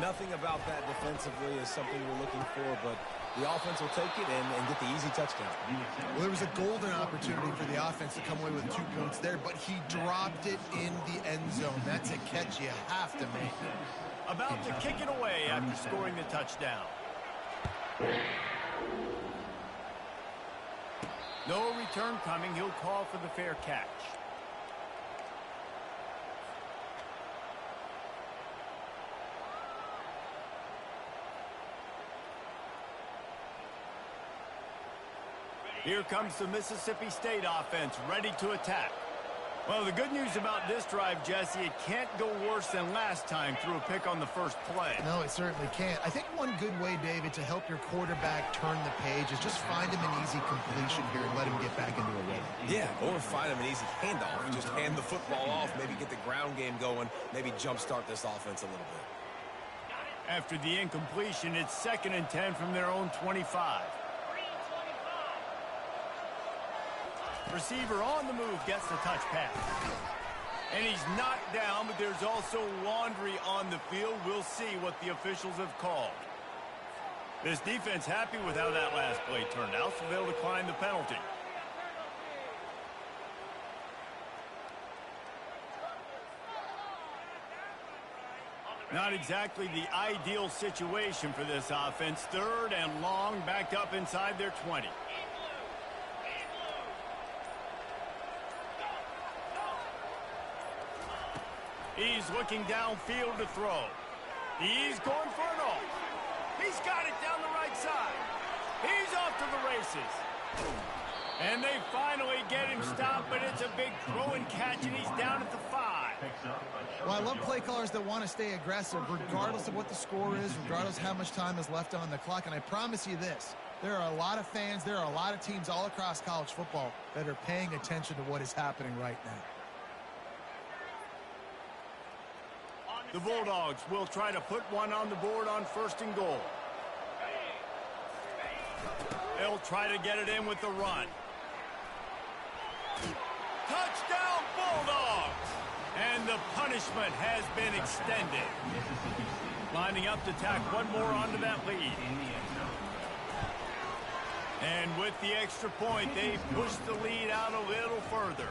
Nothing about that defensively is something we're looking for, but the offense will take it and get the easy touchdown. Well, there was a golden opportunity for the offense to come away with 2 points there, but he dropped it in the end zone. That's a catch you have to make. About to kick it away after scoring the touchdown. No return coming. He'll call for the fair catch. Here comes the Mississippi State offense, ready to attack. Well, the good news about this drive, Jesse, it can't go worse than last time through a pick on the first play. No, it certainly can't. I think one good way, David, to help your quarterback turn the page is just find him an easy completion here and let him get back into a rhythm. Yeah, or find him an easy handoff. Just hand the football off, maybe get the ground game going, maybe jumpstart this offense a little bit. After the incompletion, it's 2nd and 10 from their own 25. Receiver on the move gets the touch pass. And he's knocked down, but there's also laundry on the field. We'll see what the officials have called. This defense happy with how that last play turned out, so they'll decline the penalty. Not exactly the ideal situation for this offense. 3rd and long, backed up inside their 20. He's looking downfield to throw. He's going for it all. He's got it down the right side. He's off to the races. And they finally get him stopped, but it's a big throw and catch, and he's down at the 5. Well, I love play callers that want to stay aggressive, regardless of what the score is, regardless of how much time is left on the clock. And I promise you this, there are a lot of fans, there are a lot of teams all across college football that are paying attention to what is happening right now. The Bulldogs will try to put one on the board on 1st and goal. They'll try to get it in with the run. Touchdown, Bulldogs! And the punishment has been extended. Lining up to tack one more onto that lead. And with the extra point, they've pushed the lead out a little further.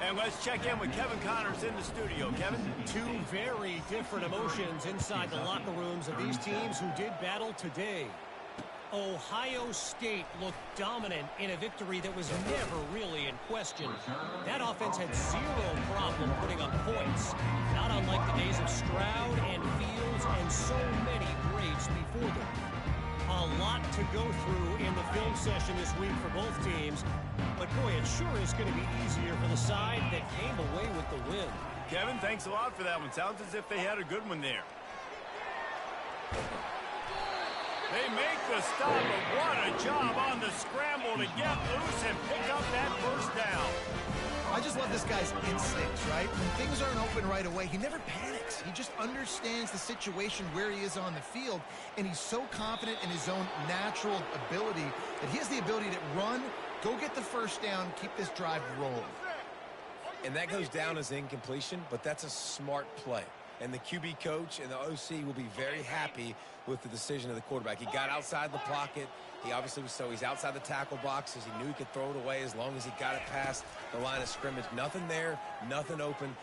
And let's check in with Kevin Connors in the studio. Kevin? 2 very different emotions inside the locker rooms of these teams who did battle today. Ohio State looked dominant in a victory that was never really in question. That offense had 0 problem putting up points, not unlike the days of Stroud and Fields and so many greats before them. A lot to go through in the film session this week for both teams. But, boy, it sure is going to be easier for the side that came away with the win. Kevin, thanks a lot for that one. Sounds as if they had a good one there. They make the stop, but what a job on the scramble to get loose and pick up that first down. I just love this guy's instincts, right? When things aren't open right away, he never panics. He just understands the situation where he is on the field, and he's so confident in his own natural ability that he has the ability to run, go get the first down, keep this drive rolling. And that goes down as incompletion, but that's a smart play. And the QB coach and the OC will be very happy with the decision of the quarterback. He got outside the pocket. He obviously was he's outside the tackle boxes. He knew he could throw it away as long as he got it past the line of scrimmage. Nothing there, nothing open.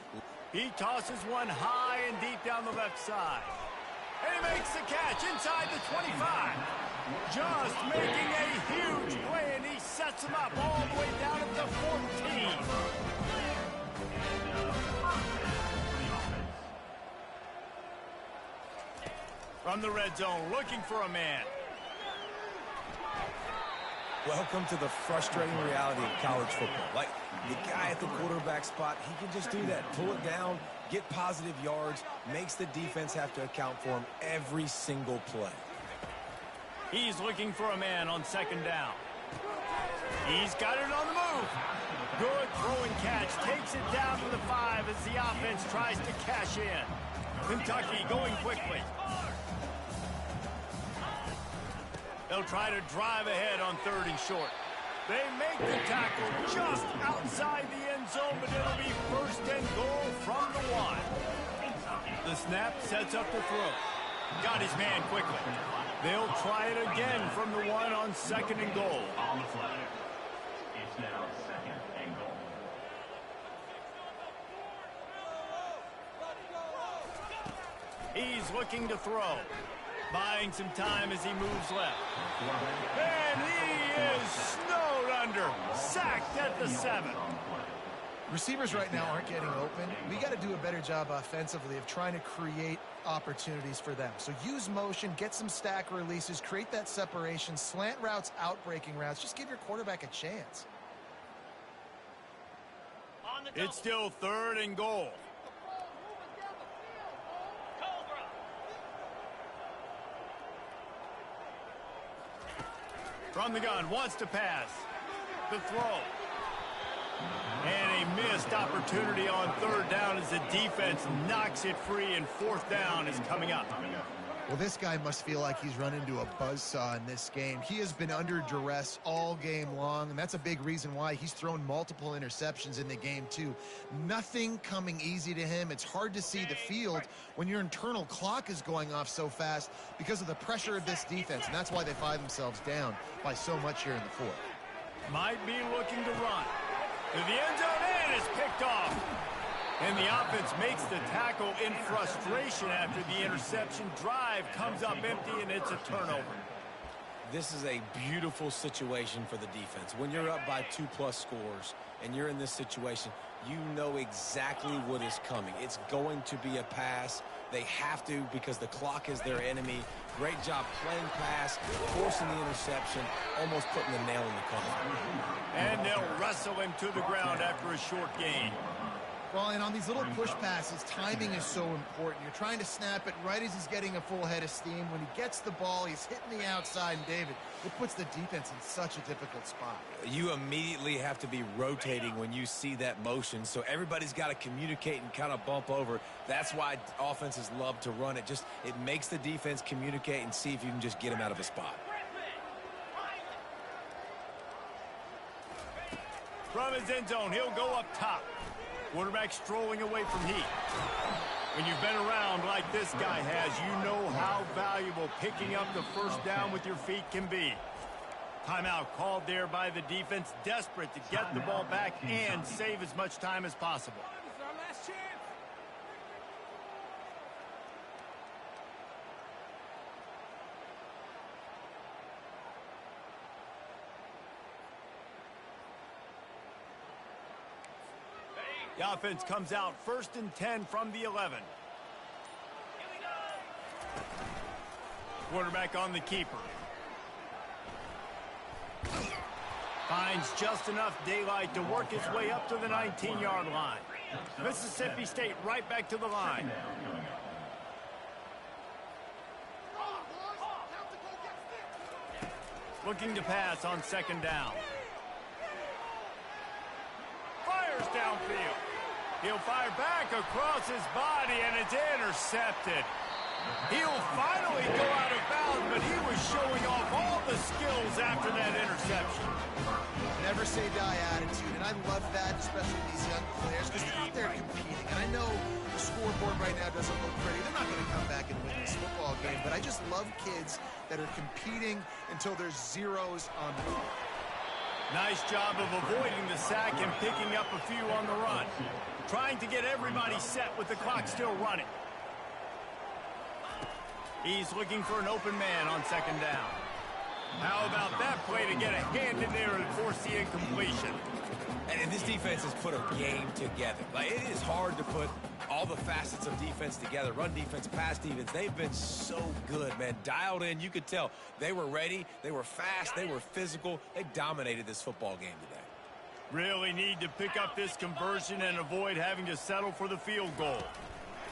He tosses one high and deep down the left side. And he makes the catch inside the 25. Just making a huge play, and he sets him up all the way down at the 14. From the red zone, looking for a man. Welcome to the frustrating reality of college football. Like, the guy at the quarterback spot, he can just do that. Pull it down, get positive yards, makes the defense have to account for him every single play. He's looking for a man on second down. He's got it on the move. Good throw and catch. Takes it down to the 5 as the offense tries to cash in. Kentucky going quickly. They'll try to drive ahead on 3rd and short. They make the tackle just outside the end zone, but it'll be 1st and goal from the 1. The snap sets up the throw. Got his man quickly. They'll try it again from the 1 on 2nd and goal. On the flag. It's now 2nd and goal. He's looking to throw. Buying some time as he moves left. And he is snowed under. Sacked at the 7. Receivers right now aren't getting open. We got to do a better job offensively of trying to create opportunities for them. So use motion, get some stack releases, create that separation, slant routes, out-breaking routes. Just give your quarterback a chance. It's still 3rd and goal. From the gun, wants to pass. The throw. And a missed opportunity on 3rd down as the defense knocks it free, and 4th down is coming up. Well, this guy must feel like he's run into a buzzsaw in this game. He has been under duress all game long, and that's a big reason why he's thrown multiple interceptions in the game, too. Nothing coming easy to him. It's hard to see the field when your internal clock is going off so fast because of the pressure of this defense, and that's why they find themselves down by so much here in the 4th. Might be looking to run. To the end zone, and it's picked off. And the offense makes the tackle in frustration after the interception. Drive comes up empty, and it's a turnover. This is a beautiful situation for the defense. When you're up by 2+ scores and you're in this situation, you know exactly what is coming. It's going to be a pass. They have to because the clock is their enemy. Great job playing pass, forcing the interception, almost putting the nail in the coffin. And they'll wrestle him to the ground after a short gain. Well, and on these little push passes, timing is so important. You're trying to snap it right as he's getting a full head of steam. When he gets the ball, he's hitting the outside, and David, it puts the defense in such a difficult spot. You immediately have to be rotating when you see that motion, so everybody's got to communicate and kind of bump over. That's why offenses love to run it. It makes the defense communicate and see if you can just get him out of a spot. From his end zone, he'll go up top. Quarterback strolling away from heat. When you've been around like this guy has, you know how valuable picking up the first down with your feet can be. Timeout called there by the defense, desperate to get the ball back and save as much time as possible. The offense comes out 1st and 10 from the 11. Quarterback on the keeper. Finds just enough daylight to work his way up to the 19-yard line. Mississippi State right back to the line. Looking to pass on second down. Fires downfield. He'll fire back across his body, and it's intercepted. He'll finally go out of bounds, but he was showing off all the skills after that interception. Never say die attitude, and I love that, especially these young players, because they're out there competing. And I know the scoreboard right now doesn't look pretty. They're not going to come back and win this football game, but I just love kids that are competing until there's zeros on the field. Nice job of avoiding the sack and picking up a few on the run. Trying to get everybody set with the clock still running. He's looking for an open man on second down. How about that play to get a hand in there and force the incompletion? And this defense has put a game together. Like, it is hard to put all the facets of defense together. Run defense, pass defense. They've been so good, man. Dialed in. You could tell they were ready. They were fast. They were physical. They dominated this football game today. Really need to pick up this conversion and avoid having to settle for the field goal.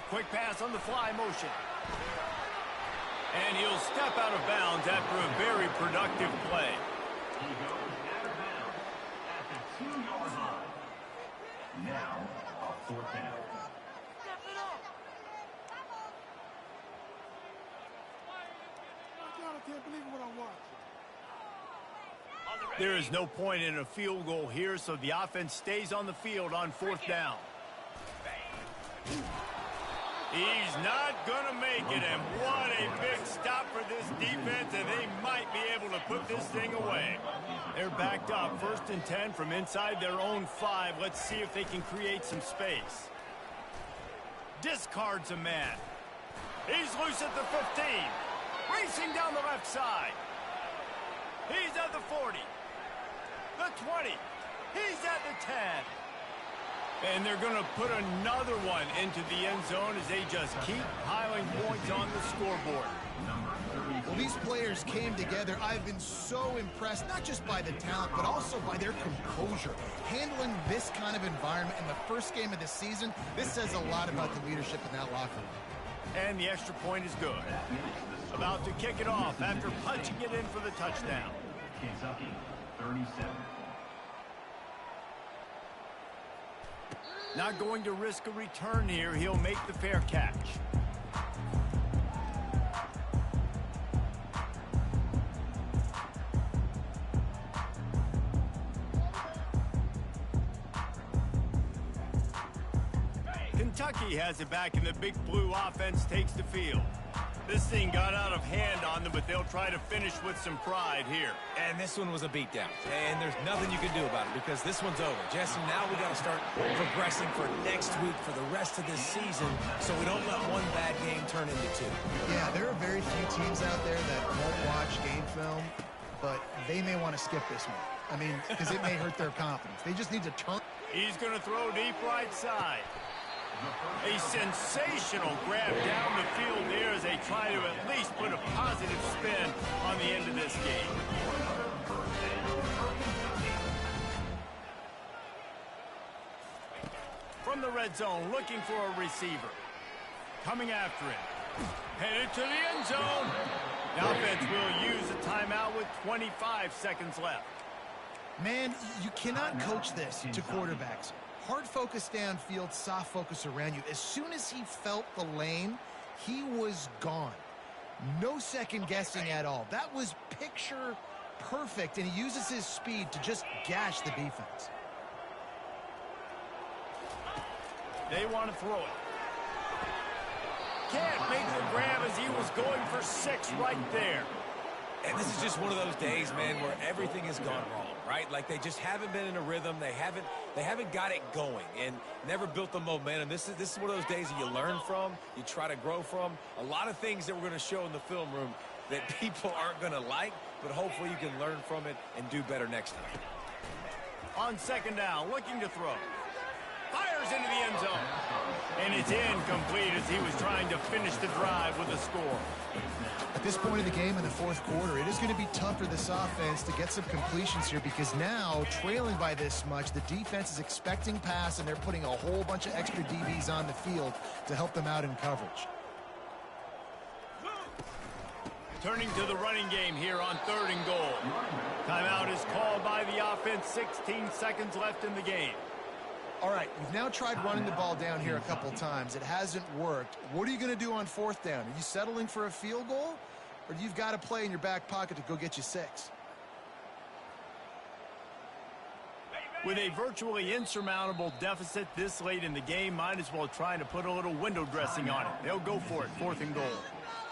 Quick pass on the fly motion. And he'll step out of bounds after a very productive play. He goes out of bounds at the 2-yard line. Now, a 4th down. I can't believe what I watched. There is no point in a field goal here, so the offense stays on the field on 4th down. He's not going to make it, and what a big stop for this defense, and they might be able to put this thing away. They're backed up, 1st and 10 from inside their own 5. Let's see if they can create some space. Discards a man. He's loose at the 15. Racing down the left side. He's at the 40. The 20. He's at the 10. And they're going to put another one into the end zone as they just keep piling points on the scoreboard. Well, these players came together. I've been so impressed, not just by the talent, but also by their composure. Handling this kind of environment in the first game of the season, this says a lot about the leadership in that locker room. And the extra point is good. About to kick it off after punching it in for the touchdown. Kentucky, 37. Not going to risk a return here. He'll make the fair catch. Kentucky has it back, and the Big Blue offense takes the field. This thing got out of hand on them, but they'll try to finish with some pride here. And this one was a beatdown. And there's nothing you can do about it because this one's over. Jesse, now we got to start progressing for next week for the rest of this season so we don't let one bad game turn into 2. Yeah, there are very few teams out there that won't watch game film, but they may want to skip this one. I mean, because it may hurt their confidence. They just need to turn. He's going to throw deep right side. A sensational grab down the field there as they try to at least put a positive spin on the end of this game. From the red zone, looking for a receiver. Coming after him. Headed to the end zone. The offense will use a timeout with 25 seconds left. Man, you cannot coach this to quarterbacks. Hard focus downfield, soft focus around you. As soon as he felt the lane, he was gone. No second guessing at all. That was picture perfect, and he uses his speed to just gash the defense. They want to throw it. Can't make the grab as he was going for 6 right there. And this is just one of those days, man, where everything has gone wrong, right? Like they just haven't been in a rhythm. They haven't got it going and never built the momentum. This is one of those days that you learn from, you try to grow from. A lot of things that we're going to show in the film room that people aren't going to like, but hopefully you can learn from it and do better next time. On second down, looking to throw. Fires fires into the end zone. And it's incomplete as he was trying to finish the drive with a score. At this point in the game in the fourth quarter, it is going to be tough for this offense to get some completions here because now, trailing by this much, the defense is expecting pass, and they're putting a whole bunch of extra DBs on the field to help them out in coverage. Turning to the running game here on 3rd and goal. Timeout is called by the offense. 16 seconds left in the game. All right, you've now tried running the ball down here a couple times. It hasn't worked. What are you going to do on 4th down? Are you settling for a field goal? Or do you've got a play in your back pocket to go get you 6? With a virtually insurmountable deficit this late in the game, might as well try to put a little window dressing on it. They'll go for it, 4th and goal.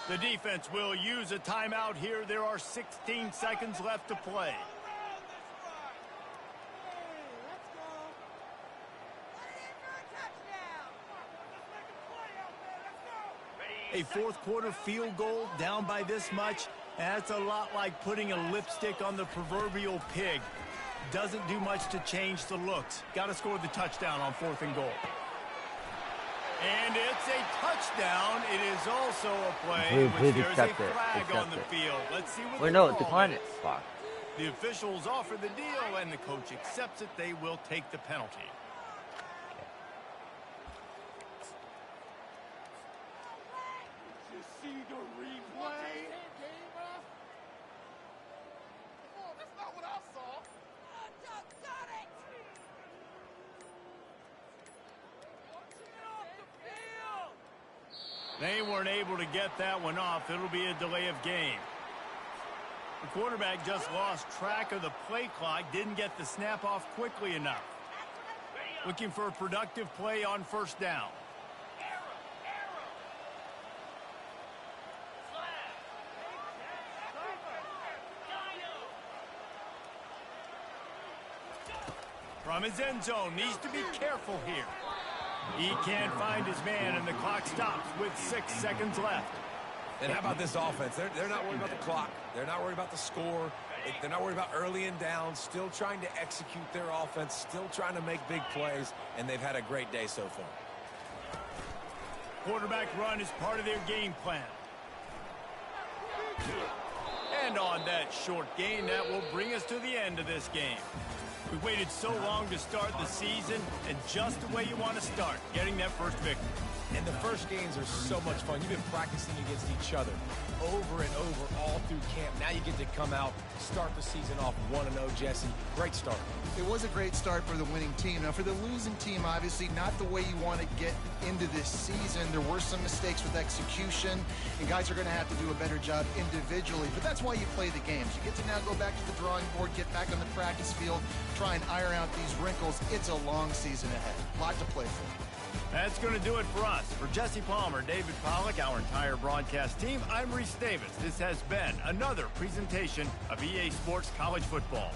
The defense will use a timeout here. There are 16 seconds left to play. A fourth quarter field goal down by this much, that's a lot like putting a lipstick on the proverbial pig. Doesn't do much to change the looks. Got to score the touchdown on 4th and goal. And it's a touchdown. It is also a play in which there's a flag on the field. Let's see what the call is. Fuck. The officials offer the deal, and the coach accepts it. They will take the penalty. They weren't able to get that one off. It'll be a delay of game. The quarterback just lost track of the play clock, didn't get the snap off quickly enough. Looking for a productive play on 1st down. From his end zone, needs to be careful here. He can't find his man, and the clock stops with 6 seconds left. And how about this offense? They're not worried about the clock. They're not worried about the score. They're not worried about early and down. Still trying to execute their offense. Still trying to make big plays. And they've had a great day so far. Quarterback run is part of their game plan. And on that short gain, that will bring us to the end of this game. We waited so long to start the season, and just the way you want to start, getting that first victory. And the first games are so much fun. You've been practicing against each other over and over all through camp. Now you get to come out, start the season off 1-0, Jesse. Great start. It was a great start for the winning team. Now, for the losing team, obviously not the way you want to get into this season. There were some mistakes with execution, and guys are going to have to do a better job individually. But that's why you play the games. You get to now go back to the drawing board, get back on the practice field, try and iron out these wrinkles. It's a long season ahead. A lot to play for. That's going to do it for us. For Jesse Palmer, David Pollack, our entire broadcast team, I'm Reese Davis. This has been another presentation of EA Sports College Football.